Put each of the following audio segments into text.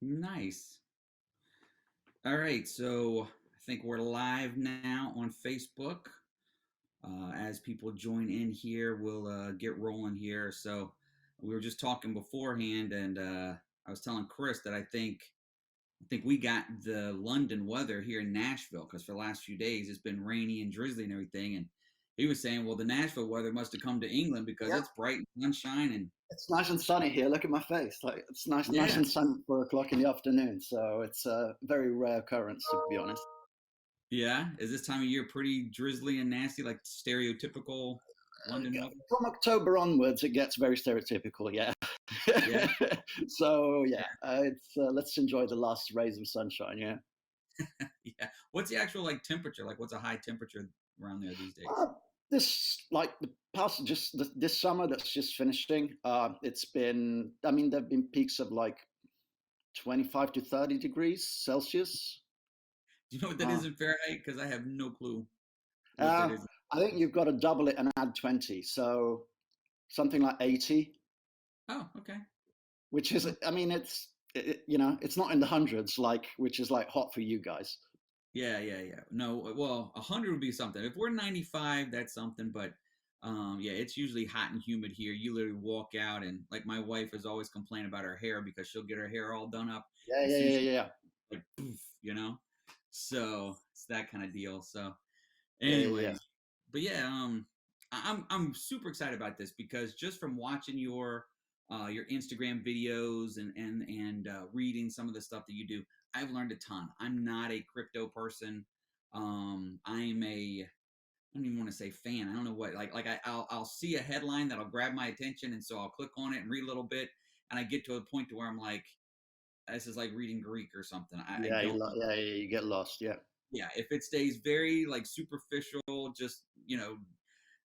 Nice. All right, so I think we're live now on Facebook. As people join in here, we'll get rolling here. So we were just talking beforehand, and I was telling Chris that I think we got the London weather here in Nashville because for the last few days it's been rainy and drizzly and everything. And he was saying, well, the Nashville weather must have come to England because Yeah, it's bright and sunshine and it's nice and sunny here. Look at my face. Like it's nice yeah, and sunny at 4 o'clock in the afternoon. So it's a very rare occurrence, to be honest. yeah. Is this time of year pretty drizzly and nasty, like stereotypical London weather? From October onwards, it gets very stereotypical. Yeah. Yeah. So yeah, it's let's enjoy the last rays of sunshine. Yeah. Yeah. What's the actual like temperature? Like, what's a high temperature around there these days? Uh, this like the past just this summer that's just finishing. It's been. I mean, there've been peaks of like 25 to 30 degrees Celsius. Do you know what that Uh, is in Fahrenheit? Because I have no clue what that Uh, is. I think you've got to double it and add 20. So something like 80, Oh, okay. which is, Well, I mean, it's not in the hundreds, like, which is like hot for you guys. yeah, yeah, yeah. No, well, 100 would be something. If we're 95, that's something. But yeah, it's usually hot and humid here. You literally walk out, and like my wife is always complaining about her hair because she'll get her hair all done up Yeah, as yeah, soon as yeah, she yeah, like poof. So it's that kind of deal. So, yeah, yeah, yeah. anyways, but yeah, I'm super excited about this because just from watching your Instagram videos and reading some of the stuff that you do, I've learned a ton. I'm not a crypto person. I'm a I don't even want to say fan. I don't know what I'll see a headline that'll grab my attention, and so I'll click on it and read a little bit, and I get to a point to where I'm like, this is like reading Greek or something. I Yeah, don't yeah, yeah, you get lost. Yeah. yeah, if it stays very like superficial, just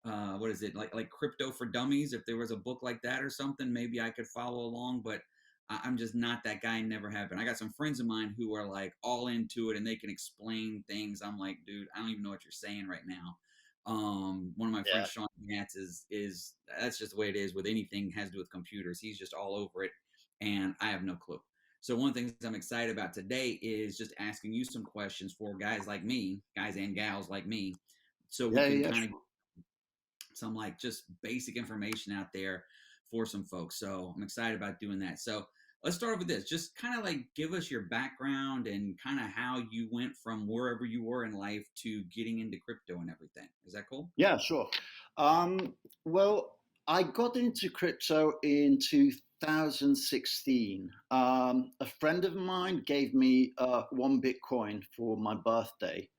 what is it like crypto for dummies? If there was a book like that or something, maybe I could follow along. But I'm just not that guy. Never have been. I got some friends of mine who are like all into it and they can explain things. I'm like, dude, I don't even know what you're saying right now. One of my friends, Yeah. Shawn Mills, is that's just the way it is with anything has to do with computers. He's just all over it, and I have no clue. So one of the things I'm excited about today is just asking you some questions for guys like me, guys and gals like me, so we Yeah, can yeah, kind of sure. some like just basic information out there for some folks. So I'm excited about doing that. So let's start with this. Just kind of like give us your background and kind of how you went from wherever you were in life to getting into crypto and everything. Is that cool? Yeah, sure. Um, well, I got into crypto in 2016. A friend of mine gave me one Bitcoin for my birthday,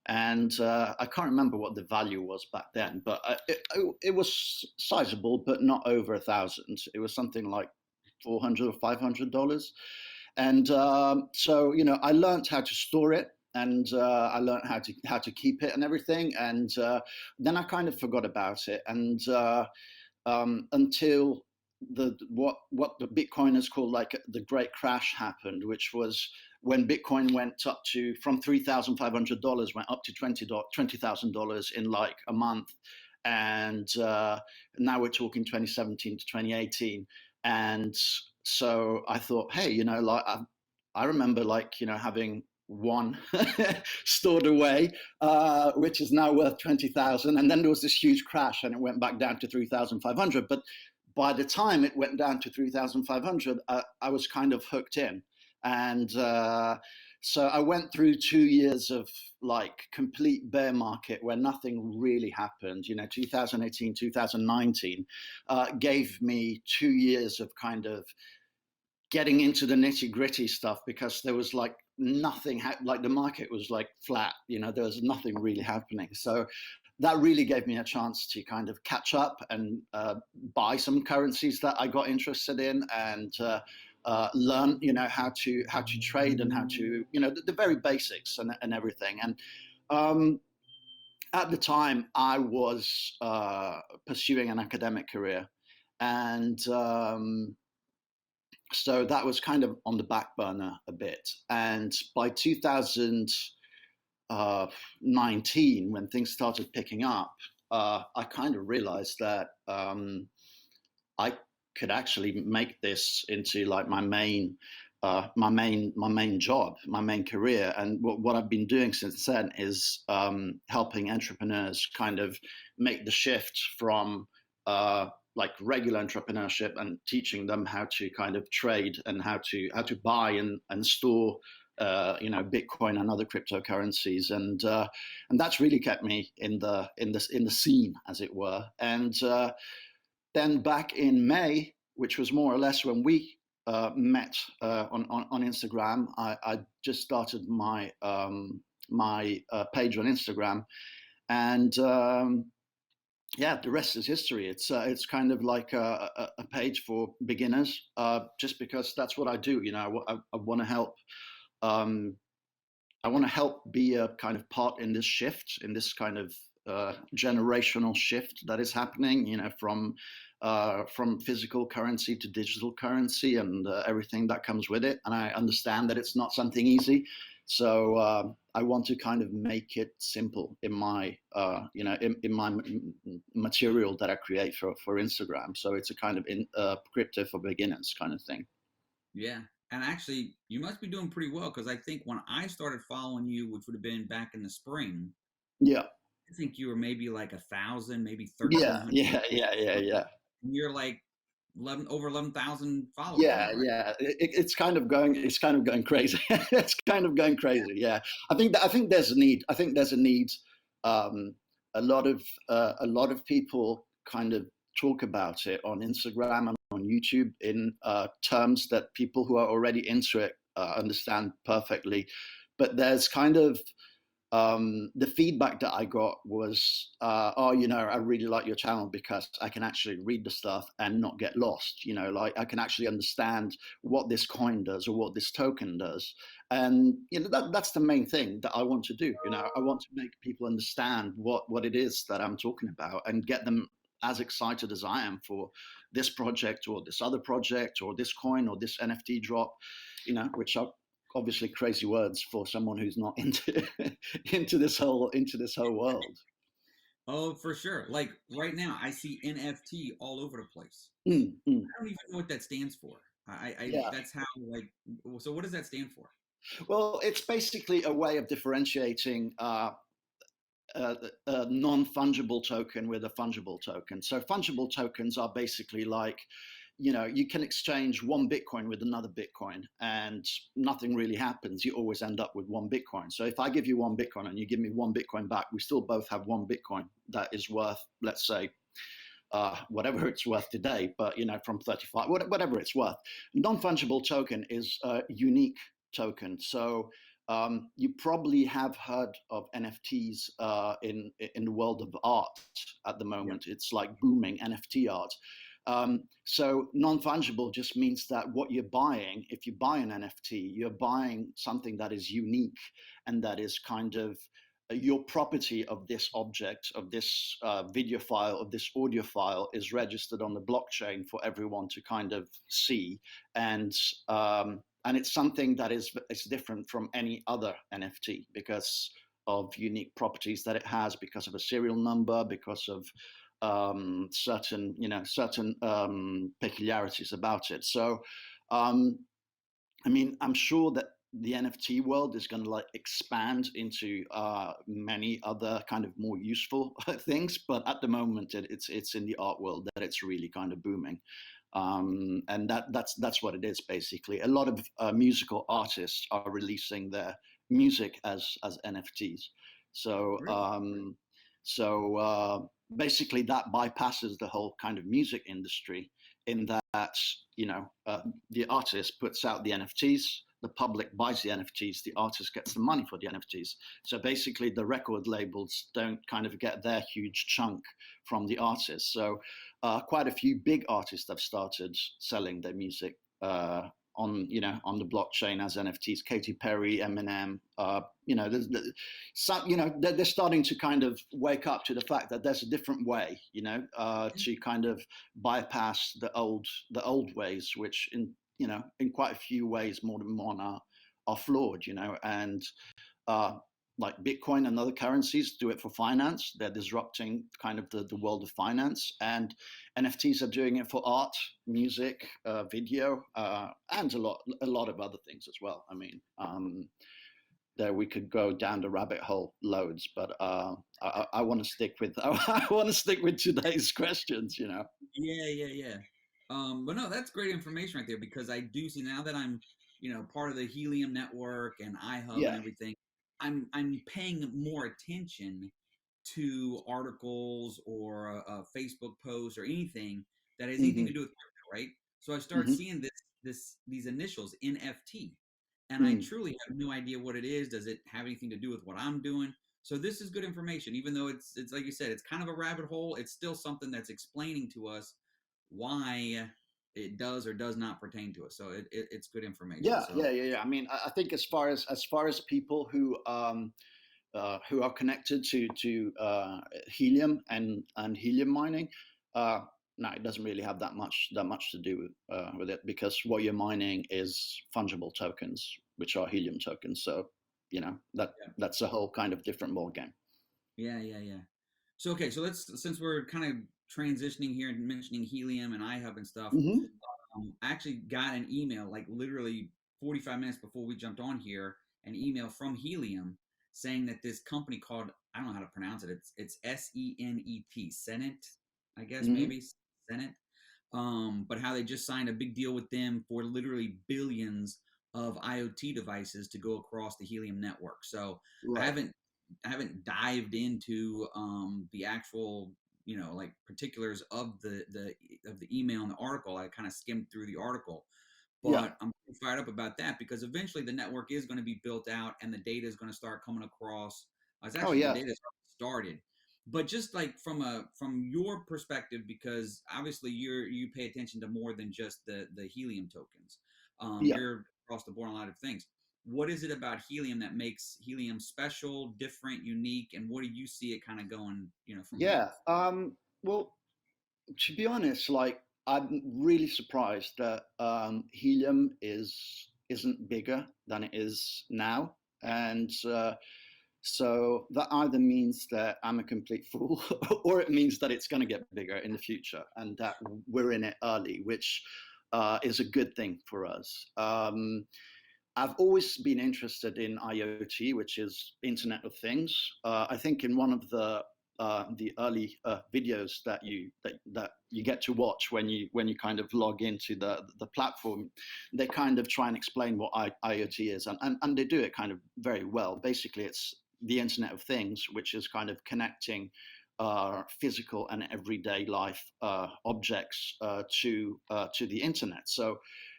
and I can't remember what the value was back then, but it was sizable, but not over 1,000. It was something like 400 or $500, and so I learned how to store it, and I learned how to keep it and everything, and then I kind of forgot about it, and until the what the Bitcoiners call like the great crash happened, which was when Bitcoin went up to from $3,500 went up to $20,000 in like a month, and now we're talking 2017 to 2018, and so I thought, hey, like I remember like having one stored away, which is now worth 20,000. And then there was this huge crash and it went back down to 3,500. But by the time it went down to 3,500, I was kind of hooked in. And so I went through 2 years of like complete bear market where nothing really happened. 2018, 2019 gave me 2 years of kind of getting into the nitty gritty stuff because there was like nothing, like the market was like flat, there was nothing really happening. So that really gave me a chance to kind of catch up and buy some currencies that I got interested in, and learn, how to trade and how to, the very basics and everything. And um, at the time, I was pursuing an academic career, and so that was kind of on the back burner a bit. And by 2019, when things started picking up, I kind of realized that I could actually make this into like my main my main job, my main career. And what I've been doing since then is helping entrepreneurs kind of make the shift from like regular entrepreneurship and teaching them how to kind of trade and how to buy and store Bitcoin and other cryptocurrencies, and that's really kept me in the scene, as it were. And then back in May, which was more or less when we met on Instagram, I just started my page on Instagram, and yeah, the rest is history. It's kind of like a page for beginners, just because that's what I do. I want to help. Um, I want to help be a kind of part in this shift, in this kind of generational shift that is happening. From physical currency to digital currency and everything that comes with it. And I understand that it's not something easy. So I want to kind of make it simple in my, in my material that I create for Instagram. So it's a kind of crypto for beginners kind of thing. Yeah. And actually, you must be doing pretty well because I think when I started following you, which would have been back in the spring, Yeah. I think you were maybe like 1,000, maybe Yeah. 1,300. Yeah. Yeah. Yeah. Yeah. You're like 11,000 followers Yeah, now, right? yeah. It's kind of going crazy. It's kind of going crazy. Yeah, I think there's a need. I think there's a need. Um, a lot of people kind of talk about it on Instagram and on YouTube in terms that people who are already into it understand perfectly. But there's kind of the feedback that I got was, oh, I really like your channel because I can actually read the stuff and not get lost. Like I can actually understand what this coin does or what this token does. And that's the main thing that I want to do. I want to make people understand what it is that I'm talking about and get them as excited as I am for this project or this other project or this coin or this NFT drop, which are obviously crazy words for someone who's not into into this whole world. Oh, for sure. Like right now, I see NFT all over the place. Mm, mm. I don't even know what that stands for. Yeah. That's how like. So what does that stand for? Well, it's basically a way of differentiating a non-fungible token with a fungible token. So fungible tokens are basically like, you can exchange one Bitcoin with another Bitcoin and nothing really happens. You always end up with one Bitcoin. So if I give you one Bitcoin and you give me one Bitcoin back, we still both have one Bitcoin that is worth, let's say, whatever it's worth today, but from 35, whatever it's worth. Non-fungible token is a unique token. So you probably have heard of NFTs in the world of art at the Yeah. moment. It's like booming NFT art. So non-fungible just means that what you're buying, if you buy an NFT, you're buying something that is unique and that is kind of your property of this object, of this video file, of this audio file is registered on the blockchain for everyone to kind of see, and it's something that is different from any other NFT because of unique properties that it has, because of a serial number, because of certain peculiarities about it. So um, I mean, I'm sure that the NFT world is going to like expand into many other kind of more useful things, but at the moment it's in the art world that it's really kind of booming, and that's what it is basically. A lot of musical artists are releasing their music as NFTs. So Really? basically that bypasses the whole kind of music industry in that the artist puts out the NFTs, the public buys the NFTs, the artist gets the money for the NFTs. So basically, the record labels don't kind of get their huge chunk from the artist. So quite a few big artists have started selling their music on the blockchain as NFTs. Katy Perry, Eminem, they're starting to kind of wake up to the fact that there's a different way, to kind of bypass the old ways, which in quite a few ways more than one are flawed, and uh, like Bitcoin and other currencies do it for finance. They're disrupting kind of the world of finance, and NFTs are doing it for art, music, video, and a lot of other things as well. I mean, there we could go down the rabbit hole loads, but I want to stick with I want to stick with today's questions. You know. Yeah, yeah, yeah. But no, that's great information right there because I do see now that I'm, part of the Helium network and iHub and Yeah. everything, I'm paying more attention to articles or a Facebook post or anything that has anything Hmm. to do with crypto, right? So I start Hmm. seeing these initials NFT, and I Mm. truly have no idea what it is. Does it have anything to do with what I'm doing? So this is good information, even though it's like you said, it's kind of a rabbit hole. It's still something that's explaining to us why it does or does not pertain to us. So it's good information. Yeah, So yeah, yeah, yeah. I mean, I think as far as people who are connected to helium and helium mining, uh, no, it doesn't really have that much to do with it, because what you're mining is fungible tokens, which are helium tokens. So you know yeah, that's a whole kind of different ball game. yeah, yeah, yeah. So okay, so let's since we're kind of transitioning here and mentioning helium and iHub and stuff, Hmm. I actually got an email like literally 45 minutes before we jumped on here, an email from Helium saying that this company called, I don't know how to pronounce it. It's Senet, Senate, I guess Hmm. maybe Senate. But how they just signed a big deal with them for literally billions of IoT devices to go across the Helium network. So I Right. haven't I haven't dived into the actual like particulars of the email and the article. I kind of skimmed through the article, Yeah. but I'm fired up about that because eventually the network is going to be built out and the data is going to start coming across. It's Oh actually the yeah. data started, but just like from your perspective, because obviously you pay attention to more than just the helium tokens. Yeah. You're across the board on a lot of things. What is it about helium that makes helium special, different, unique, and what do you see it kind of going, from here? Yeah. Well, to be honest, like I'm really surprised that helium isn't bigger than it is now, and so that either means that I'm a complete fool, or it means that it's going to get bigger in the future, and that we're in it early, which is a good thing for us. I've always been interested in IoT, which is Internet of Things. I think in one of the early videos that you get to watch when you kind of log into the platform, they kind of try and explain what IoT is, and they do it kind of very well. Basically, it's the Internet of Things, which is kind of connecting physical and everyday life objects to the internet. So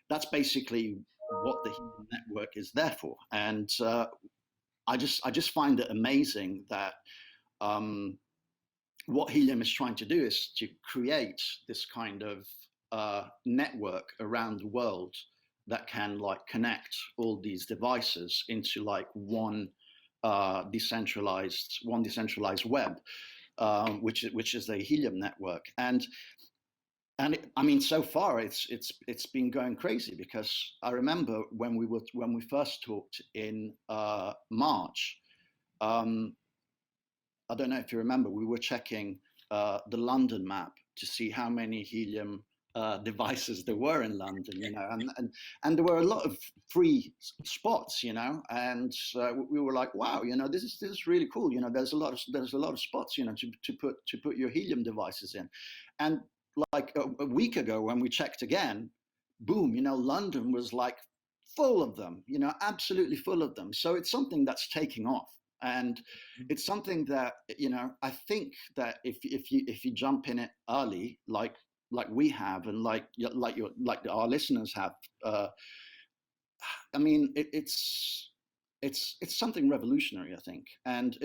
that's basically what the Helium network is there for. And I just find it amazing that um, what Helium is trying to do is to create this kind of network around the world that can like connect all these devices into like one decentralized web, which is the Helium network. And I mean, so far it's been going crazy, because I remember when we first talked in March. Um, I don't know if you remember, we were checking the London map to see how many helium devices there were in London, you know, and there were a lot of free spots, you know, and we were like, wow, you know, this is really cool, you know, there's a lot of spots, you know, to put your helium devices in, and like a week ago when we checked again, boom, you know, London was like full of them, you know, absolutely full of them. So it's something that's taking off, and it's something that, you know, I think that if you jump in it early, like we have, and like our listeners have, I mean, it's something revolutionary, I think, and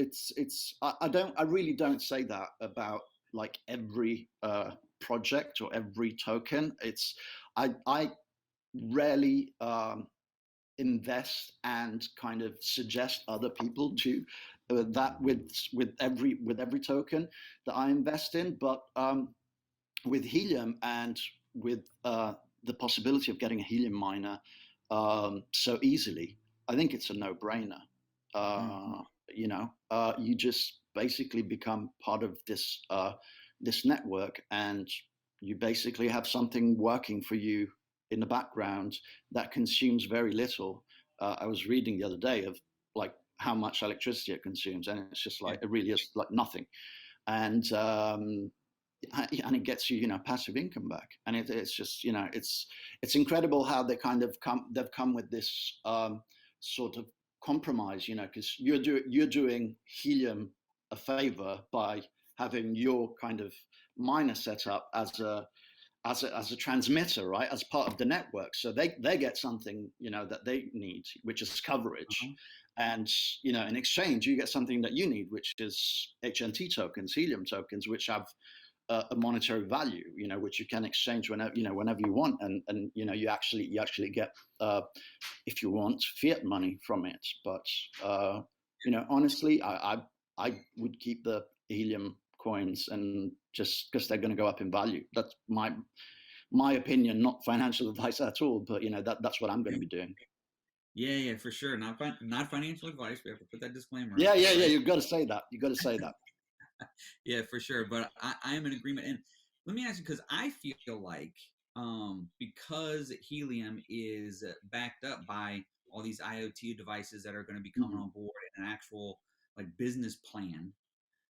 I really don't say that about like every project or every token. I rarely invest and kind of suggest other people to that with every token that I invest in. But with helium, and with the possibility of getting a helium miner so easily, I think it's a no-brainer. Mhm. you just basically become part of this network, and you basically have something working for you in the background that consumes very little. I was reading the other day of like how much electricity it consumes, and it's just Yeah. like it really is like nothing. And and it gets you, passive income back, and it's just, it's incredible how they've come with this sort of compromise, because you're doing helium a favor by having your kind of miner set up as a transmitter, right, as part of the network. So they get something, that they need, which is coverage. Uh-huh. And, in exchange, you get something that you need, which is HNT tokens, helium tokens, which have a monetary value, which you can exchange whenever you want. And you actually get, if you want, fiat money from it. But, honestly, I would keep the helium coins, and just because they're going to go up in value. That's my opinion, not financial advice at all, but that's what I'm going to be doing. Yeah, yeah, for sure. Not financial advice. We have to put that disclaimer Yeah, out yeah, there, yeah. right? You've got to say that. You've got to say that. Yeah, for sure. But I am in agreement. And let me ask you, because I feel like because helium is backed up by all these IoT devices that are going to be coming Hmm. on board and an actual like business plan,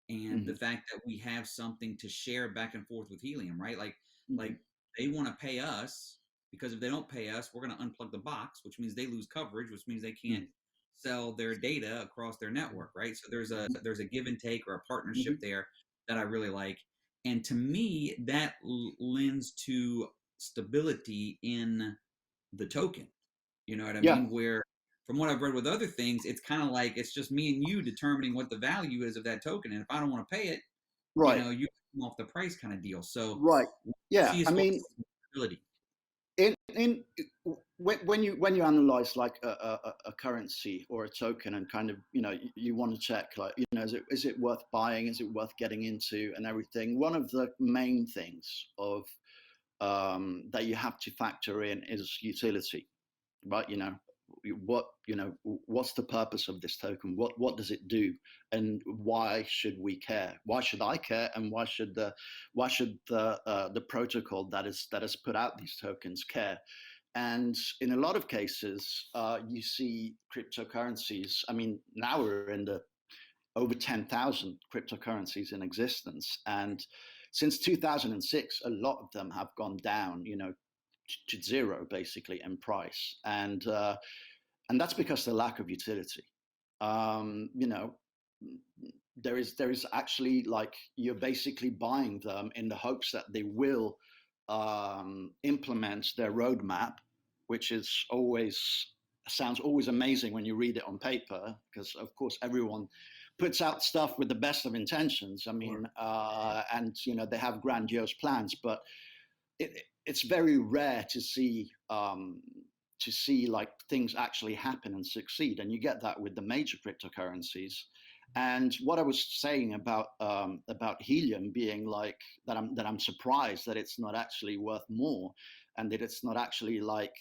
and the Hmm. fact that we have something to share back and forth with helium, right? Hmm. Like they want to pay us because if they don't pay us, we're going to unplug the box, which means they lose coverage, which means they can't sell their data across their network, right? So there's a give and take or a partnership Hmm. there that I really like, and to me that lends to stability in the token. You know what I Yeah. mean? Where from what I've read with other things, it's kind of like it's just me and you determining what the value is of that token. And if I don't want to pay it, Right. you come off the price kind of deal. So Right. what do you Yeah. see as I far mean, as stability? in when you analyze like a currency or a token, and kind of, you want to check, like, is it worth buying, is it worth getting into, and everything. One of the main things of that you have to factor in is utility, right? What's the purpose of this token? What does it do, and why should we care? Why should I care? And why should the protocol that has put out these tokens care? And in a lot of cases, you see cryptocurrencies. I mean, now we're in the over 10,000 cryptocurrencies in existence, and since 2006, a lot of them have gone down, to zero basically in price, and that's because the lack of utility. Um, you know, there is actually, like, you're basically buying them in the hopes that they will implement their roadmap, which is always sounds always amazing when you read it on paper, because of course everyone puts out stuff with the best of intentions. I Or mean, and they have grandiose plans, but it's very rare to see like things actually happen and succeed, and you get that with the major cryptocurrencies. And what I was saying about helium being like that I'm surprised that it's not actually worth more, and that it's not actually like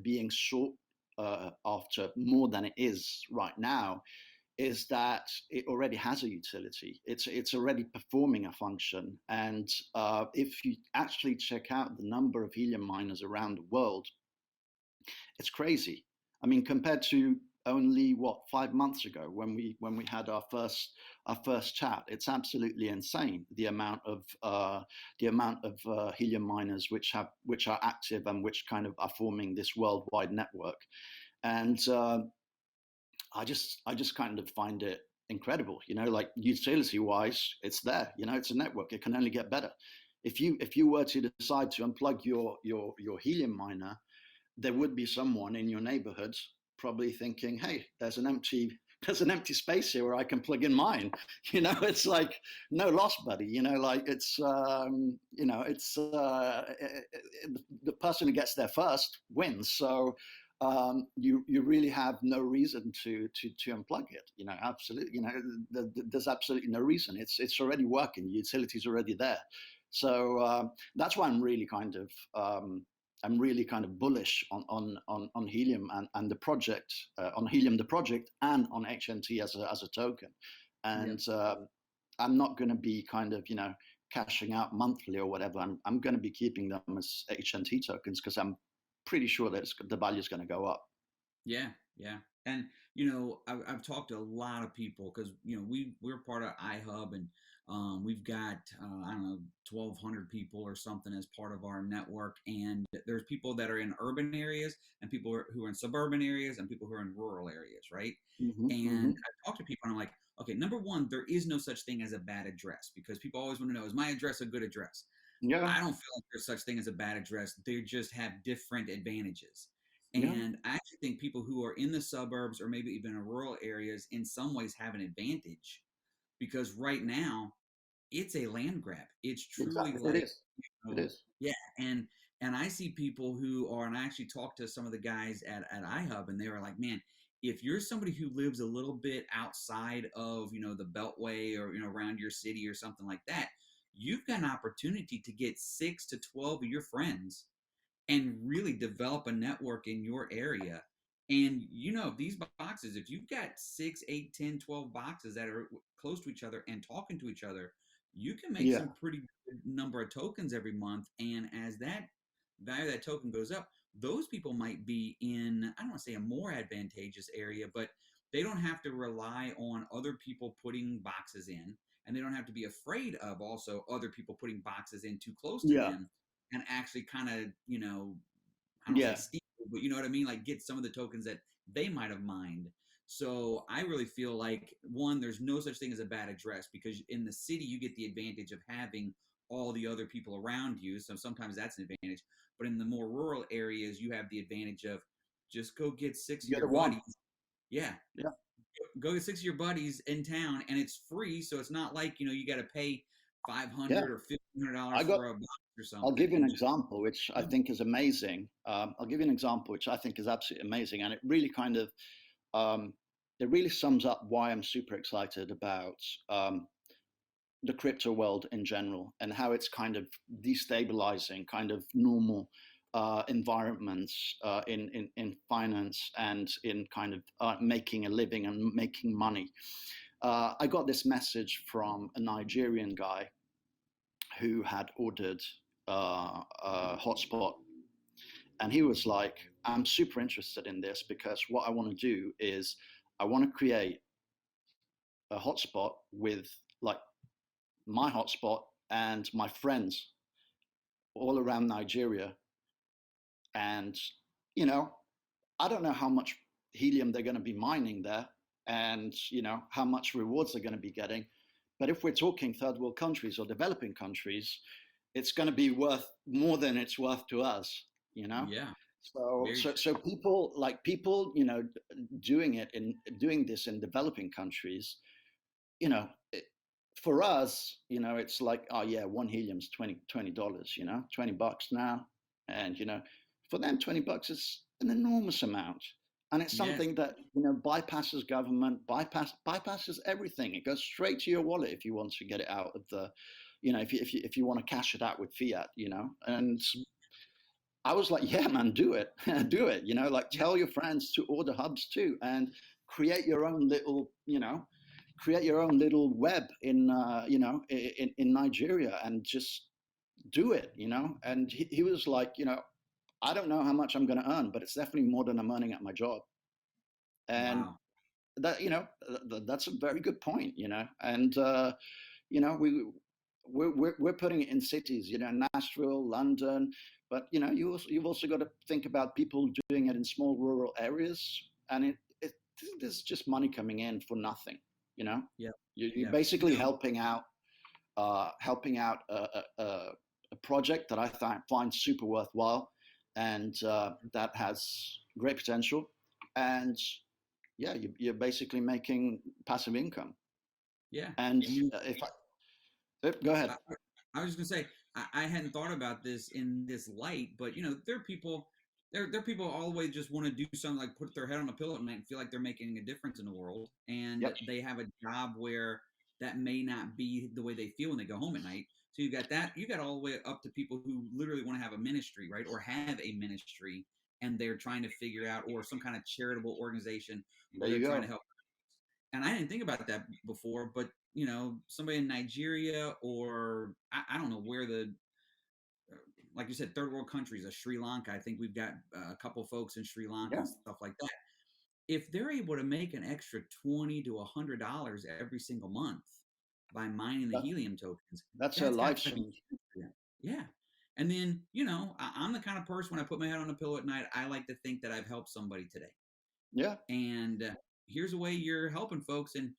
being sought after more than it is right now, is that it already has a utility. It's already performing a function, and if you actually check out the number of helium miners around the world, it's crazy. I mean, compared to only 5 months ago when we had our first chat, it's absolutely insane the amount of helium miners which are active and which kind of are forming this worldwide network. And I just kind of find it incredible, like utility wise, it's there, it's a network. It can only get better. If you were to decide to unplug your helium miner, there would be someone in your neighborhood probably thinking, hey, there's an empty space here where I can plug in mine. It's like no loss, buddy. Like the person who gets there first wins. So you really have no reason to unplug it. Absolutely. There's absolutely no reason. It's already working. The utility's already there. So that's why I'm really kind of I'm really kind of bullish on helium and the project, on helium the project, and on HNT as a token. Yep. And I'm not going to be kind of, you know, cashing out monthly or whatever. I'm going to be keeping them as HNT tokens because I'm pretty sure that the value is going to go up. Yeah, yeah. And I've talked to a lot of people because we're part of iHub, and we've got I don't know 1,200 people or something as part of our network. And there's people that are in urban areas, and people who are in suburban areas, and people who are in rural areas, right? Hmm. And Hmm. I talk to people, and I'm like, okay, number one, there is no such thing as a bad address because people always want to know, is my address a good address? Yeah, I don't feel like there's such thing as a bad address. They just have different advantages. yeah, And I actually think people who are in the suburbs or maybe even in rural areas in some ways have an advantage because right now it's a land grab. It's truly exactly. It like, is. It is. yeah. And I see people who are, and I actually talked to some of the guys at iHub, and they were like, man, if you're somebody who lives a little bit outside of, the Beltway or, around your city or something like that, you've got an opportunity to get 6 to 12 of your friends and really develop a network in your area. And these boxes, if you've got 6, 8, 10, 12 boxes that are close to each other and talking to each other, you can make Yeah, some pretty good number of tokens every month. And as that value of that token goes up, those people might be in, I don't want to say a more advantageous area, but they don't have to rely on other people putting boxes in. And they don't have to be afraid of also other people putting boxes in too close to yeah, them and actually kind of, I don't say yeah, steal, but you know what I mean? Like get some of the tokens that they might have mined. So I really feel like one, there's no such thing as a bad address because in the city you get the advantage of having all the other people around you. So sometimes that's an advantage. But in the more rural areas, you have the advantage of just go get six of you're your the one. buddies. Yeah, Yeah, go get 6 of your buddies in town, and it's free. So it's not like you got to pay yeah. 500 or $1,500 I got. for a box or I'll something. give you an And just example, which I yeah, think is amazing. I'll give you an example, which I think is absolutely amazing, and it really kind of um, it really sums up why I'm super excited about the crypto world in general and how it's kind of destabilizing kind of normal environments in finance and in kind of making a living and making money. I got this message from a Nigerian guy who had ordered a hotspot, and he was like, I'm super interested in this because what I want to do is I want to create a hotspot with like my hotspot and my friends all around Nigeria. And, you know, I don't know how much helium they're going to be mining there and, you know, how much rewards they're going to be getting. But if we're talking third world countries or developing countries, it's going to be worth more than it's worth to us, you know? yeah, So, very so, true. so people, you know, doing this in developing countries, you know, for us, you know, it's like, oh yeah, one helium's $20, you know, $20 now. And, you know, for them, $20 is an enormous amount. And it's Yes, something that, you know, bypasses government, bypasses everything. It goes straight to your wallet if you want to get it out of the, you know, if you want to cash it out with fiat, you know. And I was like, yeah, man, do it. Do it. You know, like yeah, tell your friends to order hubs too and create your own little, you know, create your own little web in, you know, in Nigeria and just do it, you know. And he was like, you know, I don't know how much I'm going to earn, but it's definitely more than I'm earning at my job. And wow, that, you know, that's a very good point, you know. And, you know, we're putting it in cities, you know, Nashville, London, but you know, you've also got to think about people doing it in small rural areas, and there's just money coming in for nothing, you know. yeah, You're yeah, basically helping out a project that I find super worthwhile, and that has great potential, and yeah, you're basically making passive income. yeah. And And you if go ahead. I, I was just gonna say I hadn't thought about this in this light, but there are people there are people all the way just want to do something like put their head on a pillow at night and feel like they're making a difference in the world, and Yep. they have a job where that may not be the way they feel when they go home at night. So you got that. You got all the way up to people who literally want to have a ministry, right, or have a ministry, and they're trying to figure out, or some kind of charitable organization There where they're you trying to go. help. And I didn't think about that before, but somebody in Nigeria, or I don't know where like you said, third world countries, Sri Lanka. I think we've got a couple folks in Sri Lanka Yeah, and stuff like that. If they're able to make an extra $20 to $100 every single month by mining the that, helium tokens, that's a that's got life to be change. huge for them. Yeah. And then, I'm the kind of person, when I put my head on a pillow at night, I like to think that I've helped somebody today. Yeah. And here's a way you're helping folks. And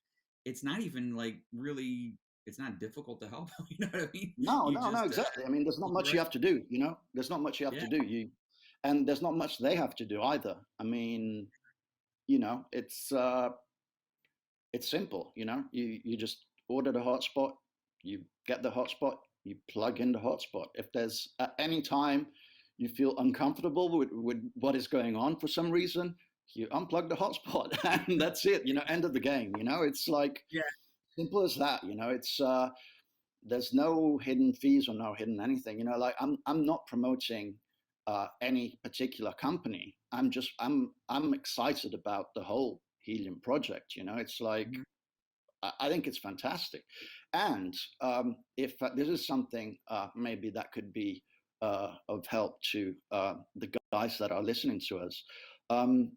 it's not even like really, it's not difficult to help. You know what I mean? No, You no, no, just, exactly. I mean, there's not much right. you have to do, you know? There's not much you have Yeah. to do. And there's not much they have to do either. I mean, it's simple, You just order the hotspot, you get the hotspot, you plug in the hotspot. If there's at any time you feel uncomfortable with what is going on for some reason, you unplug the hotspot and that's it, end of the game, It's like Yeah. simple as that, It's there's no hidden fees or no hidden anything. Like I'm not promoting any particular company. I'm excited about the whole helium project. It's like Mhm. I think it's fantastic, and if this is something maybe that could be of help to the guys that are listening to us. Um,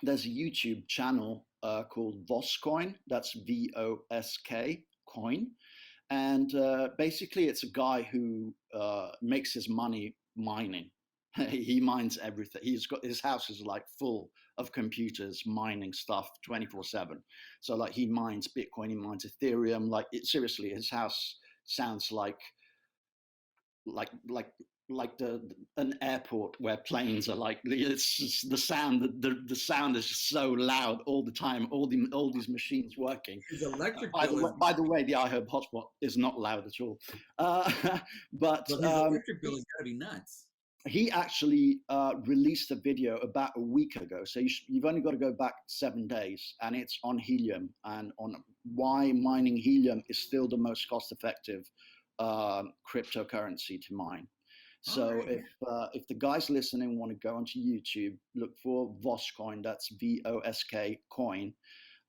there's a YouTube channel called Voscoin. That's VOSK coin, and basically it's a guy who makes his money mining. He mines everything. He's got his house is like full of computers mining stuff 24/7. So like he mines Bitcoin, he mines Ethereum. Like seriously, his house sounds like like like an airport where planes are like it's just the sound. The sound is just so loud all the time. All these machines working. His electric By the bill way, is, by the way, the iHerb hotspot is not loud at all. Uh, but but his electric bill has got to be nuts. he actually released a video about a week ago. So you've only got to go back 7 days, and it's on helium and on why mining helium is still the most cost-effective cryptocurrency to mine. All So right. if the guys listening want to go onto YouTube, look for Voscoin. That's VOSK coin.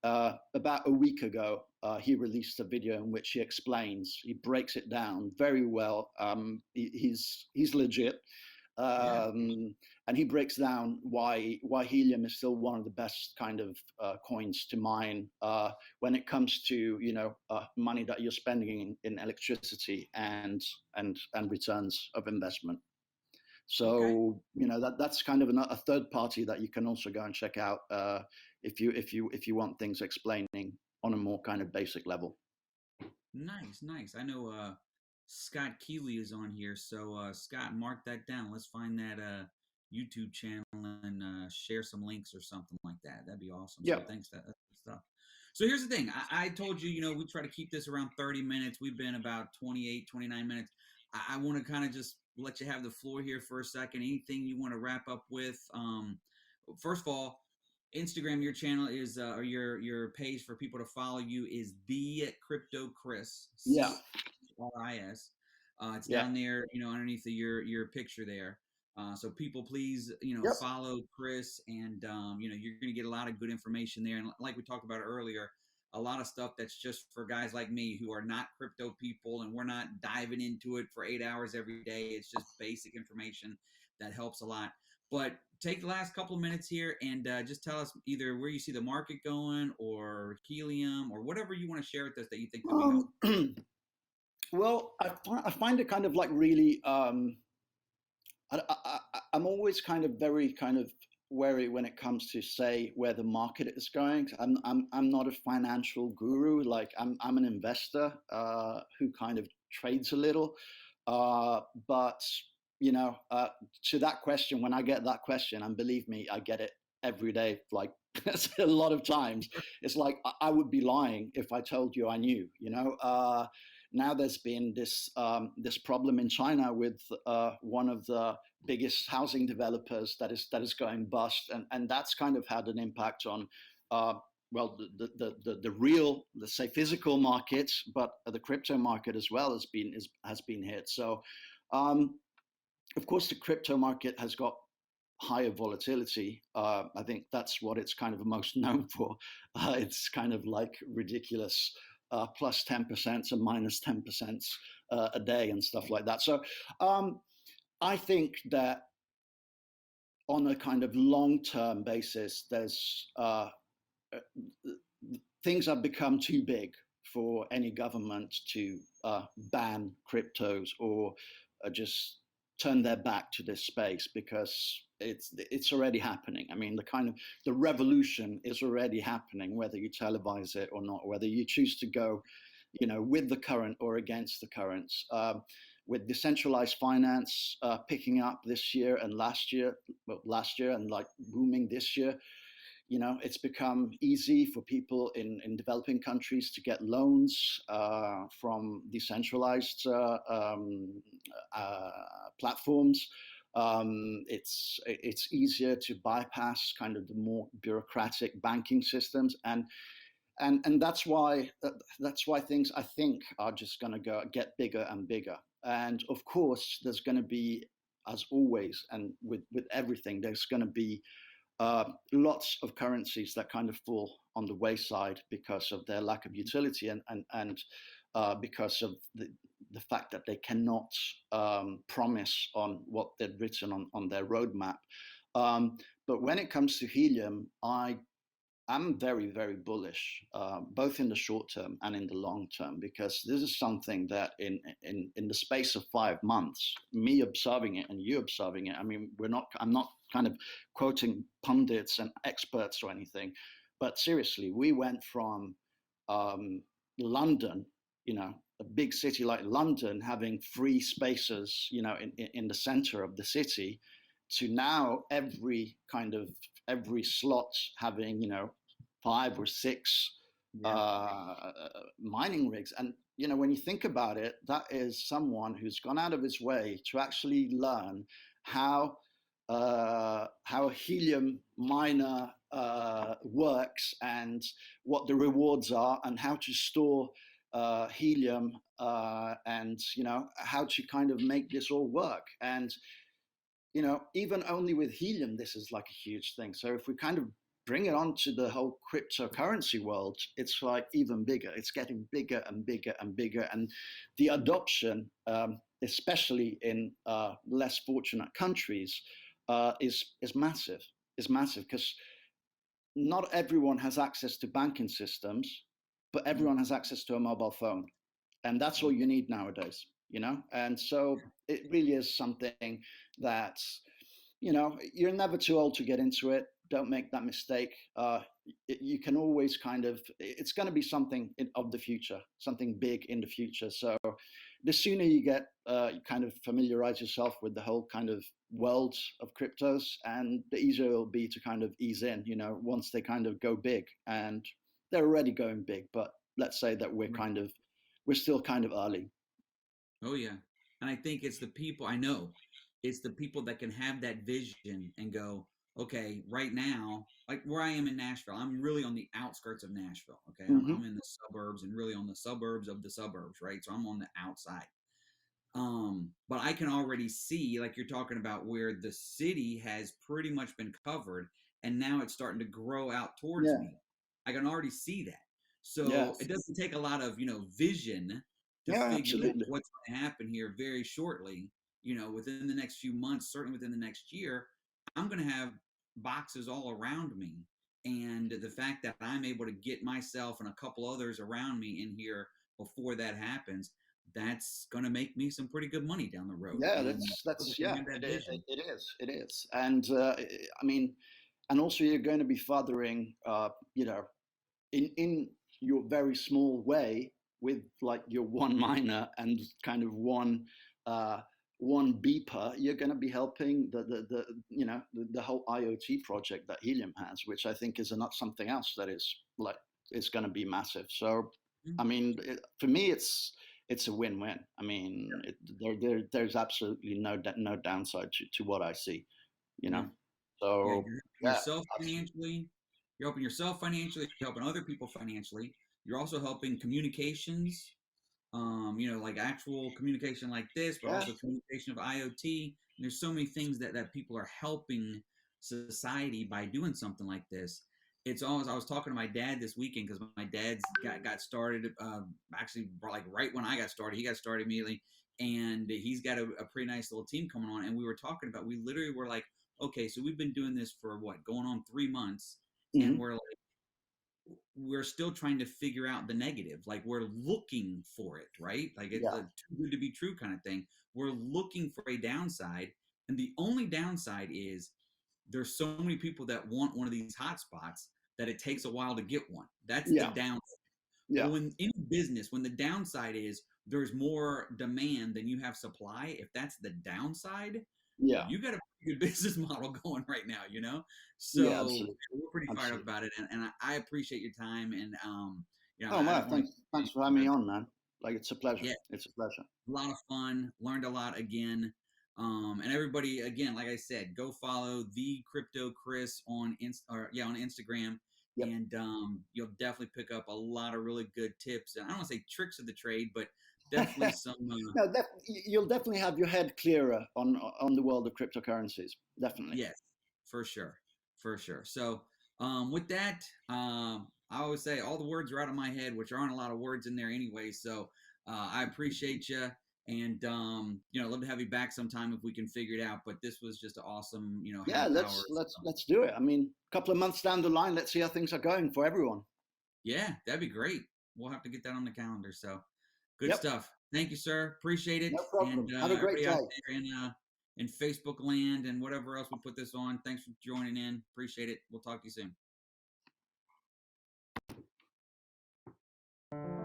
About a week ago, he released a video in which he breaks it down very well. He's legit, Yeah. um, and he breaks down why helium is still one of the best kind of coins to mine when it comes to money that you're spending in electricity and returns of investment. Okay. So that's kind of a third party that you can also go and check out if you want things explaining on a more kind of basic level. Nice, nice. I know Scott Keeley is on here, so Scott, mark that down. Let's find that YouTube channel and share some links or something like that. That'd be awesome. Yeah. So thanks, that's good stuff. So here's the thing. I told you, we try to keep this around 30 minutes. We've been about 28, 29 minutes. I want to kind of just let you have the floor here for a second. Anything you want to wrap up with? First of all, Instagram, your channel is or your page for people to follow you is the Crypto Chris, Yeah. CRIS. It's Yeah. down there, underneath your picture there. So people, please, Yep. follow Chris, and you're going to get a lot of good information there. And like we talked about earlier, a lot of stuff that's just for guys like me who are not crypto people, and we're not diving into it for 8 hours every day. It's just basic information that helps a lot. But take the last couple of minutes here and just tell us either where you see the market going, or helium, or whatever you want to share with us that you think could be helpful. Well, I find it kind of like really. I'm always kind of very kind of wary when it comes to say where the market is going. I'm not a financial guru. Like I'm an investor who kind of trades a little. But to that question, when I get that question, and believe me, I get it every day. Like a lot of times, it's like I would be lying if I told you I knew. Now there's been this problem in China with one of the biggest housing developers that is going bust, and that's kind of had an impact on well, the real, let's say, physical market, but the crypto market as well has been hit. So, um, of course, the crypto market has got higher volatility. I think that's what it's kind of most known for. It's kind of like ridiculous, 10% and 10% a day and stuff like that. So um, I think that on a kind of long-term basis, there's uh, things have become too big for any government to ban cryptos or just turn their back to this space, because it's already happening. I mean, the kind of the revolution is already happening, whether you televise it or not, whether you choose to go, with the current or against the currents. With decentralized finance picking up this year and last year and like booming this year, it's become easy for people in developing countries to get loans from decentralized uh, platforms. It's easier to bypass kind of the more bureaucratic banking systems, and that's why things, I think, are just going to get bigger and bigger. And of course, there's going to be, as always, and with everything, there's going to be lots of currencies that kind of fall on the wayside because of their lack of utility, and because of the fact that they cannot promise on what they've written on their roadmap. But when it comes to helium, I'm very, very bullish, both in the short term and in the long term, because this is something that in the space of 5 months, me observing it and you observing it. I mean, I'm not kind of quoting pundits and experts or anything, but seriously, we went from London, a big city like London, having free spaces, in the center of the city, to now every slot having, 5 or 6 Yeah. mining rigs. And when you think about it, that is someone who's gone out of his way to actually learn how a helium miner works, and what the rewards are, and how to store helium, and how to kind of make this all work. And even only with helium, this is like a huge thing. So if we kind of bring it onto the whole cryptocurrency world, it's like even bigger. It's getting bigger and bigger and bigger, and the adoption, especially in less fortunate countries, is massive. Is massive, because not everyone has access to banking systems, but Mm. everyone has access to a mobile phone, and that's all you need nowadays. And so it really is something that, you're never too old to get into it. Don't make that mistake. You can always it's going to be something of the future, something big in the future. So the sooner you get, you kind of familiarize yourself with the whole kind of world of cryptos, and the easier it'll be to kind of ease in, once they kind of go big. And they're already going big, but let's say that we're still kind of early. Oh yeah. And I think it's the people, I know it's the people that can have that vision and go, okay, right now, like where I am in Nashville, I'm really on the outskirts of Nashville. Okay. I'm Hmm. in the suburbs and really on the suburbs of the suburbs, right? So I'm on the outside. But I can already see, like you're talking about, where the city has pretty much been covered and now it's starting to grow out towards Yeah. me. I can already see that. Yeah. So it doesn't take a lot of, vision to Yeah. figure out Absolutely. what's going to happen here very shortly, within the next few months, certainly within the next year. I'm going to have boxes all around me. And the fact that I'm able to get myself and a couple others around me in here before that happens, that's going to make me some pretty good money down the road. Yeah, And that's you yeah, have that it, vision. it is, it is. And I mean, and also you're going to be fathering, in your very small way, with like your one miner and kind of uh, one beeper. You're going to be helping the whole IoT project that Helium has, which I think is not something else that is like, it's going to be massive. So I mean, for me, it's a win-win. I mean, there's absolutely no downside to what I see. You Yeah. know, Yeah. so You're yeah, yourself financially. You're helping yourself financially, you're helping other people financially. You're also helping communications, like actual communication like this, but Yeah. also communication of IoT. And there's so many things that people are helping society by doing something like this. It's always, I was talking to my dad this weekend because my dad's got started, actually like right when I got started. He got started immediately, and he's got a pretty nice little team coming on. And we were talking about, we literally were like, okay, so we've been doing this for what, going on 3 months, and Hmm. we're still trying to figure out the negative. Like we're looking for it, right? Like it's Yeah. a too good to be true kind of thing. We're looking for a downside, and the only downside is there's so many people that want one of these hotspots that it takes a while to get one. That's the Yeah. downside. Yeah. Well, when in business, when the downside is there's more demand than you have supply, if that's the downside, Yeah. you got a pretty good business model going right now, you know? Yeah. So Absolutely. we're pretty fired up Absolutely. about it. And I appreciate your time. And, Oh, I man. just want to, Thanks for having me on, man. Like, it's a pleasure. yeah, It's a pleasure. a lot of fun, learned a lot again. And everybody, again, like I said, go follow the Crypto Chris on on Instagram, Yep. and you'll definitely pick up a lot of really good tips. And I don't want to say tricks of the trade, but definitely some. No, you'll definitely have your head clearer on the world of cryptocurrencies. Definitely. Yes, for sure, for sure. So with that, I always say all the words are out of my head, which aren't a lot of words in there anyway. So I appreciate you. And love to have you back sometime if we can figure it out. But this was just an awesome, Yeah, half hour. let's do it. I mean, a couple of months down the line, let's see how things are going for everyone. Yeah, that'd be great. We'll have to get that on the calendar. So good Yep, stuff. Thank you, sir. Appreciate it. no And problem. Have a great everybody out day. there in Facebook land and whatever else we put this on, thanks for joining in. Appreciate it. We'll talk to you soon.